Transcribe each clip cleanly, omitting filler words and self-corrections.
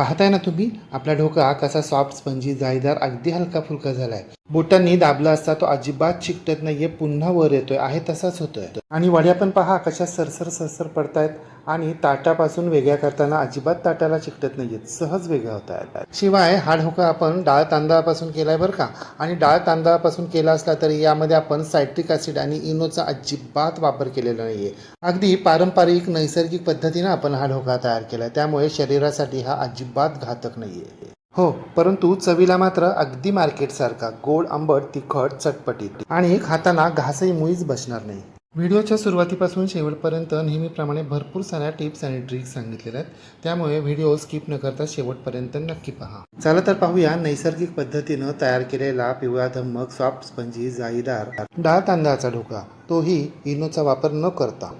पाहताय ना तुम्ही, आपला ढोकळा कसा सॉफ्ट स्पंजी जाळीदार अगदी हलका फुलका झालाय. बोटांनी दाबला असता तो अजिबात चिकटत नाहीये, पुन्हा वर येतोय, आहे तसाच होतोय. आणि वड्या पण पहा कशा सरसर सरसर पडतायत आणि ताटापासून वेगळ्या करताना अजिबात ताटाला चिकटत नाहीयेत, सहज वेगळ्या होत आहेत. शिवाय हा ढोकळा आपण डाळ तांदळापासून केलाय बरं का. आणि डाळ तांदळापासून केला असला तरी यामध्ये आपण सायट्रिक ॲसिड आणि इनोचा अजिबात वापर केलेला नाहीये. अगदी पारंपरिक नैसर्गिक पद्धतीने आपण हा ढोकळा तयार केलाय, त्यामुळे शरीरासाठी हा अजिबात घातक नाहीये. हो, परंतु चवीला मात्र अगदी मार्केटसारखा गोड, आंबट, तिखट, चटपटीत आणि खाताना घासही मुळीच बसणार नाही. व्हिडिओच्या सुरुवातीपासून शेवटपर्यंत नेहमीप्रमाणे भरपूर साऱ्या टिप्स आणि ट्रिक्स सांगितलेल्या आहेत, त्यामुळे व्हिडिओ स्किप न करता शेवटपर्यंत नक्की पहा. चला तर पाहूया नैसर्गिक पद्धतीनं तयार केलेला पिवळा धम्मक सॉफ्ट स्पंजी जाळीदार डाळ तांदळाचा ढोकळा, तोही इनोचा वापर न करता.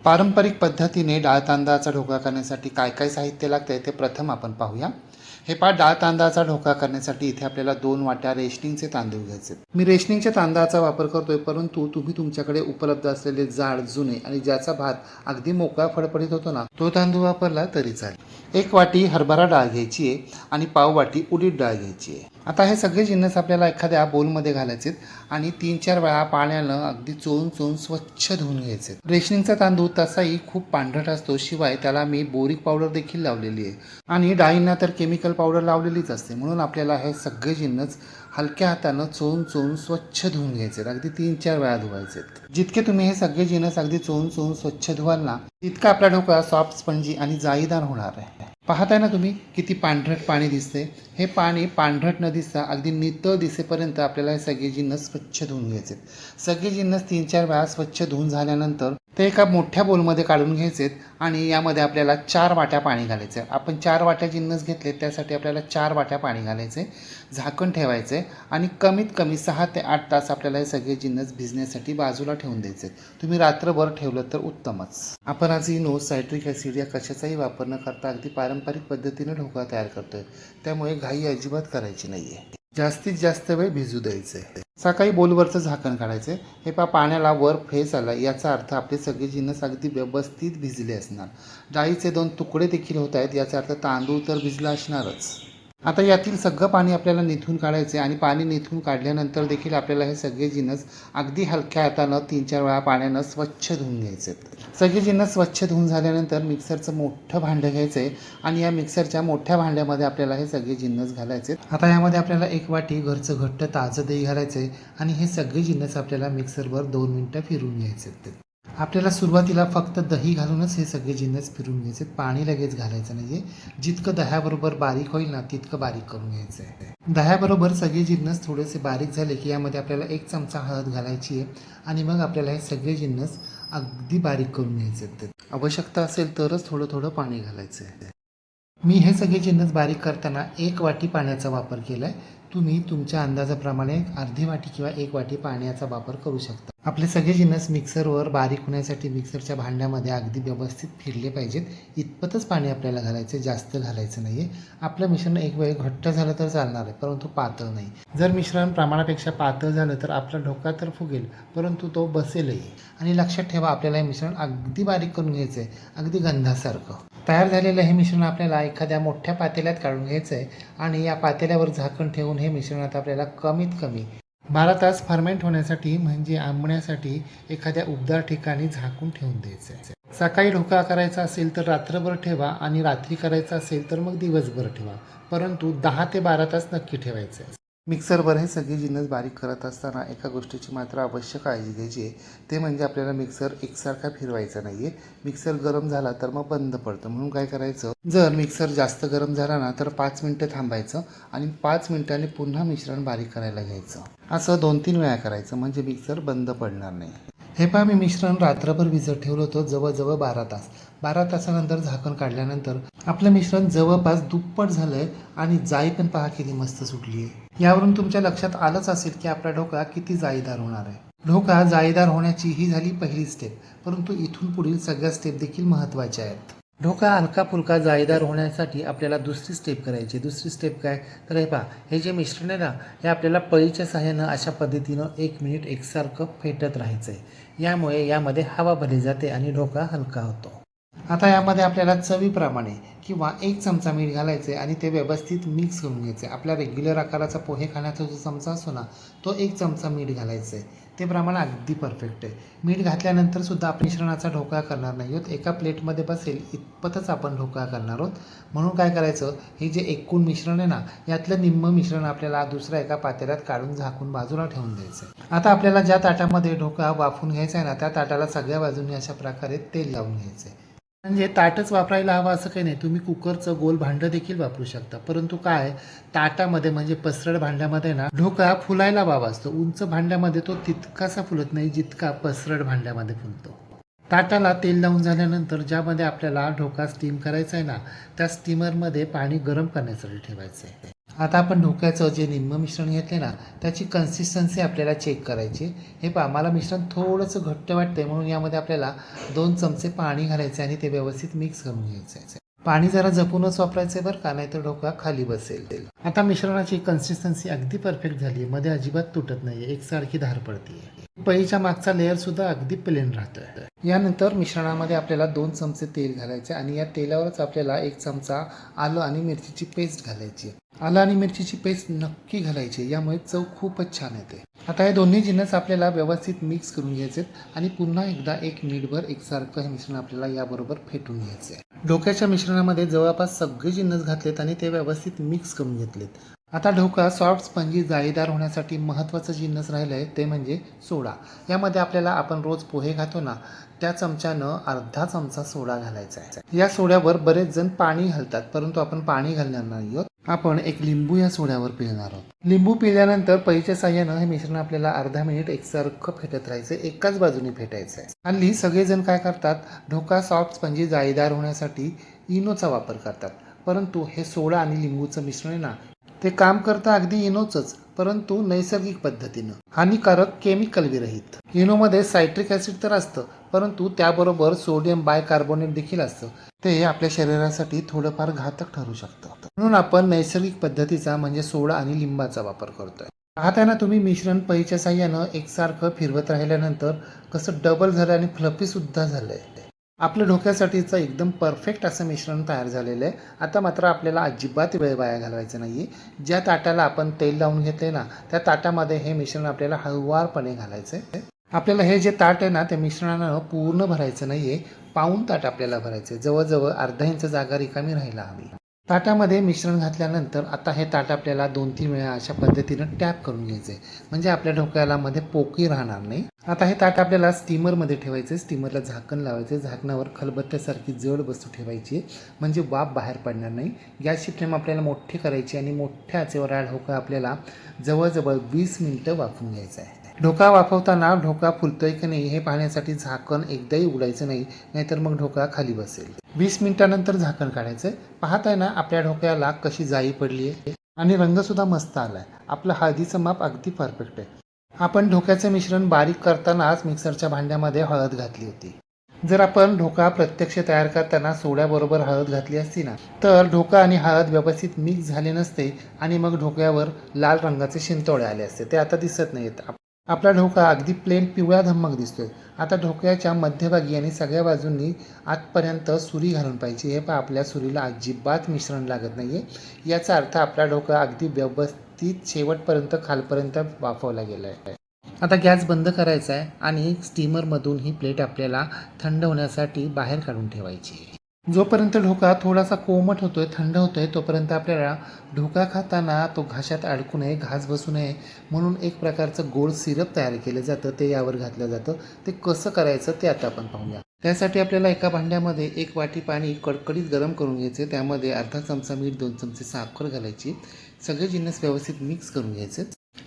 पारंपरिक पद्धतीने डाळ तांदळाचा ढोकळा करण्यासाठी काय काय साहित्य लागतं ते प्रथम आपण पाहूया. हे डाळ तांदळाचा ढोकळा करण्यासाठी इथे आपल्याला 2 वाट्या रेशनिंगचे तांदूळ घ्यायचे. मी रेशनिंगच्या तांदळाचा वापर करतोय, परंतु तुम्ही तुमच्याकडे उपलब्ध असलेले जाड, जुने आणि ज्याचा भात अगदी मोकळा फडफडीत होतो ना, तो तांदूळ वापरला तरी चालेल. 1 वाटी हरभरा डाळ घ्यायची आहे आणि पाव वाटी उडीद डाळ घ्यायची आहे. आता हे सगळे जिन्नस आपल्याला एखाद्या बोलमध्ये घालायचे आणि 3-4 वेळा पाण्यानं अगदी चोळून चोळून स्वच्छ धुवून घ्यायचे. रेशनिंगचा तांदूळ तसाही खूप पांढरट असतो, शिवाय त्याला मी बोरिक पावडर देखील लावलेली आहे आणि डाळींना तर केमिकल पावडर लावलेलीच असते. म्हणून आपल्याला हे सगळे जिन्नस हलक्या हातानं चोळून चोळून स्वच्छ धुवून घ्यायचे, अगदी 3-4 वेळा धुवायचे. जितके तुम्ही हे सगळे जिन्नस अगदी चोळून चोळून स्वच्छ धुवाल ना, तितका आपला ढोकळा सॉफ्ट स्पंजी आणि जाळीदार होणार आहे. पाहताय ना तुम्ही किती पांढरट पाणी दिसते. हे पाणी पांढरट न दिसता अगदी नितळ दिसेपर्यंत आपल्याला हे सगळे जिन्नस स्वच्छ धुवून घ्यायचे. सगळे जिन्नस 3-4 वेळा स्वच्छ धुवून झाल्यानंतर ते एका मोठ्या बोलमध्ये काढून घ्यायचेत आणि यामध्ये आपल्याला 4 वाट्या पाणी घालायचं. आपण 4 वाट्या जिन्नस घेतले, त्यासाठी आपल्याला 4 वाट्या पाणी घालायचे, झाकण ठेवायचे आणि कमीत कमी 6 ते 8 तास आपल्याला हे सगळे जिन्नस भिजण्यासाठी बाजूला ठेवून द्यायचे. तुम्ही रात्रभर ठेवलं तर उत्तमच. आपण आज इनो, सायट्रिक ॲसिड या कशाचाही वापर न करता अगदी पारंपरिक पद्धतीने ढोकळा तयार करतोय, त्यामुळे घाई अजिबात करायची नाहीये. जास्तीत जास्त वेळ भिजू द्यायचे. सकाळी बोलवरचं झाकण काढायचे. हे पाण्याला वर फेस आला, याचा अर्थ आपले सगळे जिन्नस अगदी व्यवस्थित भिजले असणार. डाळीचे 2 तुकडे देखील होत आहेत, याचा अर्थ तांदूळ तर भिजला असणारच. आता यातील सगळं पाणी आपल्याला निथून काढायचे आणि पाणी निथून काढल्यानंतर देखील आपल्याला हे सगळे जिन्नस अगदी हलक्या हातानं 3-4 वेळा पाण्यानं स्वच्छ धुवून घ्यायचे. सगळे जिन्नस स्वच्छ धुवून झाल्यानंतर मिक्सरचं मोठं भांडं घ्यायचं आहे आणि या मिक्सरच्या मोठ्या भांड्यामध्ये आपल्याला हे सगळे जिन्नस घालायचे. आता यामध्ये आपल्याला 1 वाटी घरचं घट्ट ताजं दही घालायचं आहे आणि हे सगळे जिन्नस आपल्याला मिक्सरवर 2 मिनिटं फिरवून घ्यायचे. आपल्याला सुरुवातीला फक्त दही घालूनच हे सगळे जिन्नस फिरून घ्यायचे, पाणी लगेच घालायचं नाहीये. जितकं दह्याबरोबर बारीक होईल ना, तितकं बारीक करून घ्यायचं आहे. दह्याबरोबर सगळे जिन्नस थोडेसे बारीक झाले की यामध्ये आपल्याला 1 चमचा हळद घालायची आहे आणि मग आपल्याला हे सगळे जिन्नस अगदी बारीक करून घ्यायचे. आवश्यकता असेल तरच थोडं थोडं पाणी घालायचं आहे. मी हे सगळे जिन्नस बारीक करताना 1 वाटी पाण्याचा वापर केला आहे. तुम्ही तुमच्या अंदाजाप्रमाणे अर्धी वाटी किंवा 1 वाटी पाण्याचा वापर करू शकता. आपले सगळे जिन्नस मिक्सरवर बारीक होण्यासाठी मिक्सरच्या भांड्यामध्ये अगदी व्यवस्थित फिरले पाहिजेत, इतपतच पाणी आपल्याला घालायचं, जास्त घालायचं नाही आहे. आपलं मिश्रण एक वेळ घट्ट झालं तर चालणार आहे, परंतु पातळ नाही. जर मिश्रण प्रमाणापेक्षा पातळ झालं तर आपला ढोकळा तर फुगेल, परंतु तो बसेलही. आणि लक्षात ठेवा, आपल्याला हे मिश्रण अगदी बारीक करून घ्यायचं आहे, अगदी गंधासारखं. तयार झालेलं हे मिश्रण आपल्याला एखाद्या मोठ्या पातेल्यात काढून घ्यायचं आहे आणि या पातेल्यावर झाकण ठेवून हे मिश्रण आता आपल्याला कमीत कमी 12 तास फर्मेंट होण्यासाठी, म्हणजे आंबण्यासाठी एखाद्या उबदार ठिकाणी झाकून ठेवून द्यायचं आहे. सकाळी ढोकळा करायचा असेल तर रात्रभर ठेवा आणि रात्री करायचा असेल तर मग दिवसभर ठेवा, परंतु 10 ते 12 तास नक्की ठेवायचं आहे. मिक्सरवर हे सगळे जिन्नस बारीक करत असताना एका गोष्टीची मात्र अवश्य काळजी घ्यायची आहे, ते म्हणजे आपल्याला मिक्सर एकसारखा फिरवायचा नाही आहे. मिक्सर गरम झाला तर मग बंद पडतं, म्हणून काय करायचं, जर मिक्सर जास्त गरम झाला ना तर 5 मिनटं थांबायचं आणि 5 मिनिटांनी पुन्हा मिश्रण बारीक करायला घ्यायचं. असं 2-3 वेळा करायचं, म्हणजे मिक्सर बंद पडणार नाही. हे मी मिश्रण रात्रभर भिजत ठेवलं होतं, जवळजवळ 12 तास. 12 तासानंतर झाकण काढल्यानंतर आपलं मिश्रण जवळपास दुप्पट झालंय आणि जाळी पण पहा किती मस्त सुटली आहे. यावरून तुमच्या लक्षात आलंच असेल की आपला ढोकळा किती जाळीदार होणार आहे. ढोकळा जाळीदार होण्याची ही झाली पहिली स्टेप, परंतु इथून पुढील सगळ्या स्टेप देखील महत्त्वाच्या आहेत. ढोका हलका फुलका जाळीदार होण्यासाठी आपल्याला दुसरी स्टेप करायची. दुसरी स्टेप काय तर हे पहा, हे जे मिश्रण आहे ना, हे आपल्याला पळीच्या सहाय्यानं अशा पद्धतीनं 1 मिनिट एकसारखं फेटत राहायचं आहे. यामुळे यामध्ये हवा भरली जाते आणि ढोका हलका होतो. आता यामध्ये आपल्याला चवीप्रमाणे किंवा 1 चमचा मीठ घालायचे आणि ते व्यवस्थित मिक्स करून घ्यायचे. आपल्या रेग्युलर आकाराचा पोहे खाण्याचा जो चमचा असतो ना, तो 1 चमचा मीठ घालायचं आहे. ते प्रमाण अगदी परफेक्ट आहे. मीठ घातल्यानंतर सुद्धा आपण मिश्रणाचा ढोकळा करणार नाही आहोत. एका प्लेटमध्ये बसेल इतपतच आपण ढोकळा करणार आहोत. म्हणून काय करायचं, हे जे एकूण मिश्रण आहे ना, यातलं निम्मं मिश्रण आपल्याला दुसऱ्या एका पातेल्यात काढून झाकून बाजूला ठेवून द्यायचं आहे. आता आपल्याला ज्या ताटामध्ये ढोकळा वाफून घ्यायचा आहे ना, त्या ताटाला सगळ्या बाजूंनी अशा प्रकारे तेल लावून घ्यायचं आहे. म्हणजे ताटच वापरायला हवं असं काही नाही, तुम्ही कुकरचं गोल भांडं देखील वापरू शकता. परंतु काय, ताटामध्ये म्हणजे पसरट भांड्यामध्ये ना ढोकळा फुलायला वावा असतो. उंच भांड्यामध्ये तो तितकासा फुलत नाही जितका पसरट भांड्यामध्ये फुलतो. ताटाला तेल लावून झाल्यानंतर ज्यामध्ये आपल्याला ढोकळा स्टीम करायचा आहे ना, त्या स्टीमरमध्ये पाणी गरम करण्यासाठी ठेवायचं आहे. आता आपण ढोकळ्याचं जे निम्म मिश्रण घेतले ना, त्याची कन्सिस्टन्सी आपल्याला चेक करायची. हे पहा, मला मिश्रण थोडंसं घट्ट वाटतंय, म्हणून यामध्ये आपल्याला 2 चमचे पाणी घालायचे आणि ते व्यवस्थित मिक्स करून घ्यायचं आहे. पाणी जरा जपूनच वापरायचं आहे बरं का, नाही तर ढोकळा खाली बसेल. आता मिश्रणाची कन्सिस्टन्सी अगदी परफेक्ट झाली आहे. मध्ये अजिबात तुटत नाही आहे, एकसारखी धार पडते. पळीच्या मागचा लेअर सुद्धा अगदी प्लेन राहतोय. यानंतर मिश्रणामध्ये आपल्याला 2 चमचे तेल घालायचे आणि या तेलावरच आपल्याला 1 चमचा आलं आणि मिरचीची पेस्ट घालायची. आलं आणि मिरचीची पेस्ट नक्की घालायची, यामुळे चव खूपच छान येते. आता हे दोन्ही जिन्नस आपल्याला व्यवस्थित मिक्स करून घ्यायचे आणि पुन्हा एकदा 1 मिनिटभर एकसारखं हे मिश्रण आपल्याला याबरोबर फेटून घ्यायचं आहे. ढोक्याच्या मिश्रणामध्ये जवळपास सगळे जिन्नस घातलेत आणि ते व्यवस्थित मिक्स करून घेतलेत. आता ढोकळा सॉफ्ट स्पंजी जाळीदार होण्यासाठी महत्त्वाचं जिन्नस राहिलं आहे ते म्हणजे सोडा. यामध्ये आपल्याला आपण रोज पोहे खातो ना, त्या चमच्यानं अर्धा चमचा सोडा घालायचा आहे. या सोड्यावर बरेच जण पाणी घालतात, परंतु आपण पाणी घालणार नाही आहोत. आपण 1 लिंबू या सोड्यावर पिळणार आहोत. लिंबू पिळल्यानंतर पळीच्या साह्यानं हे मिश्रण आपल्याला अर्धा मिनिट एकसारखं फेटत राहायचं, एकाच बाजूने फेटायचं आहे. हल्ली सगळेजण काय करतात, ढोकळा सॉफ्ट स्पंजी जाळीदार होण्यासाठी इनोचा वापर करतात. परंतु हे सोडा आणि लिंबूचं मिश्रण आहे ना, ते काम करतं अगदी इनोचंच, परंतु नैसर्गिक पद्धतीनं, हानिकारक केमिकल विरहित. इनोमध्ये सायट्रिक ॲसिड तर असतं, परंतु त्याबरोबर सोडियम बायकार्बोनेट देखील असतं. ते आपल्या शरीरासाठी थोडंफार घातक ठरू शकतं. म्हणून आपण नैसर्गिक पद्धतीचा म्हणजे सोडा आणि लिंबाचा वापर करतोय. पाहताय ना तुम्ही, मिश्रण पळीच्या साह्यानं एकसारखं फिरवत राहिल्यानंतर कसं डबल झालं आणि फ्लफी सुद्धा झालंय. आपल्या ढोक्यासाठीचं एकदम परफेक्ट असं मिश्रण तयार झालेलं आहे. आता मात्र आपल्याला अजिबात वेळ वाया घालवायचा नाही आहे. ज्या ताटाला आपण तेल लावून घेतले ना, त्या ताटामध्ये हे मिश्रण आपल्याला हळुवारपणे घालायचं आहे. आपल्याला हे जे ताट आहे ना, त्या मिश्रणानं पूर्ण भरायचं नाही आहे, पाऊण ताट आपल्याला भरायचं आहे. जवळजवळ अर्धा इंच जागा रिकामी राहायला हवी. ताटामध्ये मिश्रण घातल्यानंतर आता हे ताट आपल्याला 2-3 वेळा अशा पद्धतीनं टॅप करून घ्यायचं आहे, म्हणजे आपल्या ढोकळ्याला मध्ये पोकळी राहणार नाही. आता हे ताट आपल्याला स्टीमरमध्ये ठेवायचं आहे. स्टीमरला झाकण लावायचं आहे. झाकणावर खलबत्त्यासारखी जड वस्तू ठेवायची, म्हणजे वाफ बाहेर पडणार नाही. गॅसची फ्लेम आपल्याला मोठी करायची आणि मोठ्या आचेवर हा ढोकळा आपल्याला जवळजवळ 20 मिनिटं वाफवून घ्यायचा आहे. ढोकळा वाफवताना ढोकळा फुलतोय की नाही हे पाहण्यासाठी झाकण एकदाही उघडायचं नाही, नाहीतर मग ढोकळा खाली बसेल. 20 मिनिटानंतर झाकण काढायचं. पाहताय ना आपल्या ढोकळ्याला कशी जाळी पडली आहे आणि रंगसुद्धा मस्त आला आहे. आपलं हळदीचं माप अगदी परफेक्ट आहे. आपण ढोक्याचं मिश्रण बारीक करतानाच मिक्सरच्या भांड्यामध्ये हळद घातली होती. जर आपण ढोकळा प्रत्यक्ष तयार करताना सोड्याबरोबर हळद घातली असती ना, तर ढोकळा आणि हळद व्यवस्थित मिक्स झाले नसते आणि मग ढोकळ्यावर लाल रंगाचे शिंतोडे आले असते. ते आता दिसत नाहीत. आपला ढोकळा अगदी प्लेन पिवळा धम्मक दिसतोय. आता ढोकळ्याच्या मध्यभागी आणि सगळ्या बाजूंनी आतपर्यंत सुरी घालून पाहिजे. हे पहा, आपल्या सुरीला अजिबात मिश्रण लागत नाहीये. याचा अर्थ आपला ढोकळा अगदी व्यवस्थित शेवटपर्यंत खालपर्यंत वाफवला गेला आहे. आता गॅस बंद करायचा आहे आणि स्टीमरमधून ही प्लेट आपल्याला थंड होण्यासाठी बाहेर काढून ठेवायची. जोपर्यंत ढोकळा थोडासा कोमट होतोय, थंड होतोय, तोपर्यंत आपल्याला ढोकळा खाताना तो घशात अडकू नये, घास बसू नये म्हणून एक प्रकारचं गोड सिरप तयार केलं जातं, ते यावर घातलं जातं. ते कसं करायचं ते आता आपण पाहूया. त्यासाठी आपल्याला एका भांड्यामध्ये 1 वाटी पाणी कडकडीत गरम करून घ्यायचे. त्यामध्ये अर्धा चमचा मीठ, 2 चमचे साखर घालायची. सगळे जिन्नस व्यवस्थित मिक्स करून घ्यायचे.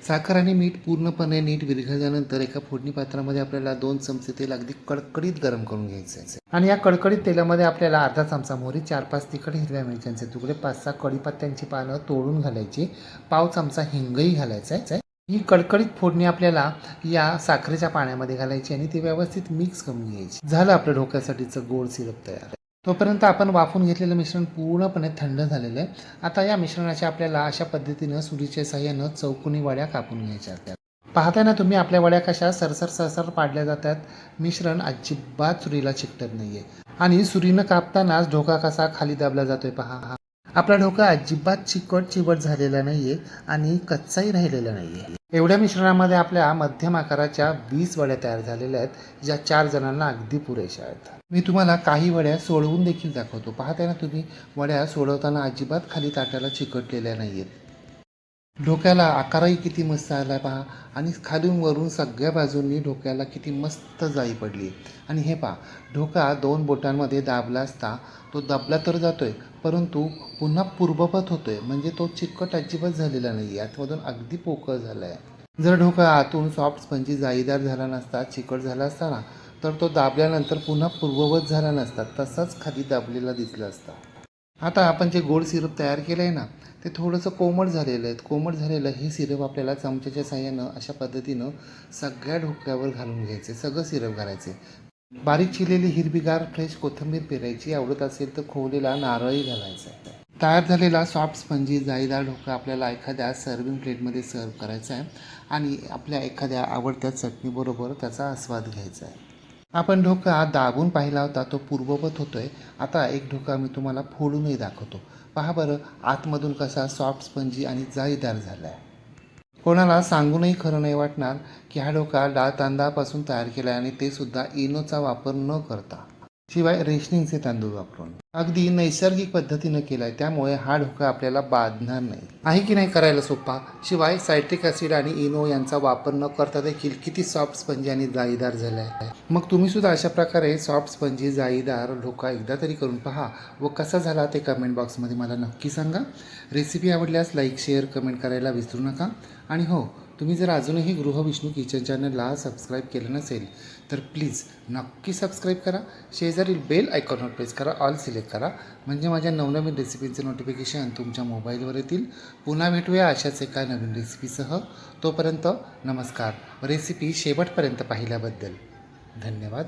साखर आणि मीठ पूर्णपणे नीट विरघळल्यानंतर एका फोडणी पात्रामध्ये आपल्याला 2 चमचे तेल अगदी कडकडीत गरम करून घ्यायचे आहे. आणि या कडकडीत तेलामध्ये आपल्याला अर्धा चमचा मोहरी, 4-5 तिखट हिरव्या मिरच्यांचे तुकडे, 5-6 कढीपत्त्यांची पानं तोडून घालायची, पाव चमचा हिंगही घालायचा आहे. ही कडकडीत फोडणी आपल्याला या साखरेच्या पाण्यामध्ये घालायची आणि ती व्यवस्थित मिक्स करून घ्यायची. झालं आपल्या ढोक्यासाठीचं गोड सिरप तयार. तोपर्यंत आपण वाफून घेतलेलं मिश्रण पूर्णपणे थंड झालेलं आहे. आता या मिश्रणाच्या आपल्याला अशा पद्धतीनं सुरीच्या साहाय्यानं चौकोनी वड्या कापून घ्यायच्या आहेत. पाहताय ना तुम्ही आपल्या वड्या कशा सरसर सरसर पाडल्या जातात. मिश्रण अजिबात सुरीला चिकटत नाहीये आणि सुरीनं कापतानाच ढोका कसा खाली दाबला जातोय पहा. आपला ढोका अजिबात चिकट चिवट झालेला नाहीये आणि कच्चाही राहिलेला नाहीये. एवढ्या मिश्रणामध्ये आपल्या मध्यम आकाराच्या 20 वड्या तयार झालेल्या आहेत, ज्या 4 जणांना अगदी पुरेशा आहेत. मी तुम्हाला काही वड्या सोडवून देखील दाखवतो. पाहताय ना तुम्ही वड्या सोडवताना अजिबात खाली ताटाला चिकटलेल्या नाहीयेत. डोक्याला आकारही किती मस्त आला पहा आणि खालून वरून सगळ्या बाजूंनी डोक्याला किती मस्त जाई पडली. आणि हे पहा, डोका 2 बोटांमध्ये दाबला असता तो दाबला तर जातोय, परंतु पुन्हा पूर्ववत होतोय, म्हणजे तो चिकट अजिबात झालेला नाही. आतमधून अगदी पोकळ झाला आहे. जर डोका आतून सॉफ्ट स्पंजी जाळीदार झाला नसता, चिकट झाला असता ना, तर तो दाबल्यानंतर पुन्हा पूर्ववत झाला नसता, तसाच खाली दाबलेला दिसला असता. आता आपण जे गोड सिरप तयार केलं आहे ना, ते थोडंसं कोमट झालेलं आहे. कोमट झालेलं हे सिरप आपल्याला चमच्याच्या साहाय्यानं अशा पद्धतीनं सगळ्या ढोक्यावर घालून घ्यायचे. सगळं सिरप घालायचे. बारीक चिरलेली हिरवीगार फ्रेश कोथिंबीर पेरायची. आवडत असेल तर खोवलेला नारळही घालायचा. तयार झालेला सॉफ्ट स्पंजी जाळीदार ढोका आपल्याला एखाद्या सर्विंग प्लेटमध्ये सर्व करायचा आहे आणि आपल्या एखाद्या आवडत्या चटणीबरोबर त्याचा आस्वाद घ्यायचा आहे. आपण ढोका दाबून पाहिला होता, तो पूर्ववत होतोय. आता एक ढोका मी तुम्हाला फोडूनही दाखवतो. पहा बरं, आतमधून कसा सॉफ्ट स्पंजी आणि जाळीदार झाला आहे. कोणाला सांगूनही खरं नाही वाटणार की हा ढोका डाळ तांदळापासून तयार केला आहे आणि ते सुद्धा इनोचा वापर न करता, शिवाय रेशनिंगचे तांदूळ वापरून अगदी नैसर्गिक पद्धतीनं केला आहे. त्यामुळे हा ढोका आपल्याला बाधणार नाही. आहे की नाही करायला सोपा. शिवाय सायट्रिक ॲसिड आणि इनो यांचा वापर न करता देखील किती सॉफ्ट स्पंजी आणि जाळीदार झाला आहे. मग तुम्ही सुद्धा अशा प्रकारे सॉफ्ट स्पंजी जाळीदार ढोका एकदा तरी करून पहा व कसा झाला ते कमेंट बॉक्समध्ये मला नक्की सांगा. रेसिपी आवडल्यास लाईक शेअर कमेंट करायला विसरू नका. आणि हो, तुम्ही जर अजूनही गृहविष्णू किचन चॅनलला सबस्क्राईब केलं नसेल तर प्लीज नक्की सबस्क्राईब करा. शेजारील बेल आयकॉनवर प्रेस करा, ऑल सिलेक्ट करा, म्हणजे माझ्या नवनवीन रेसिपींचे नोटिफिकेशन तुमच्या मोबाईलवर येतील. पुन्हा भेटूया अशाच एका नवीन रेसिपीसह. तोपर्यंत नमस्कार. रेसिपी शेवटपर्यंत पाहिल्याबद्दल धन्यवाद.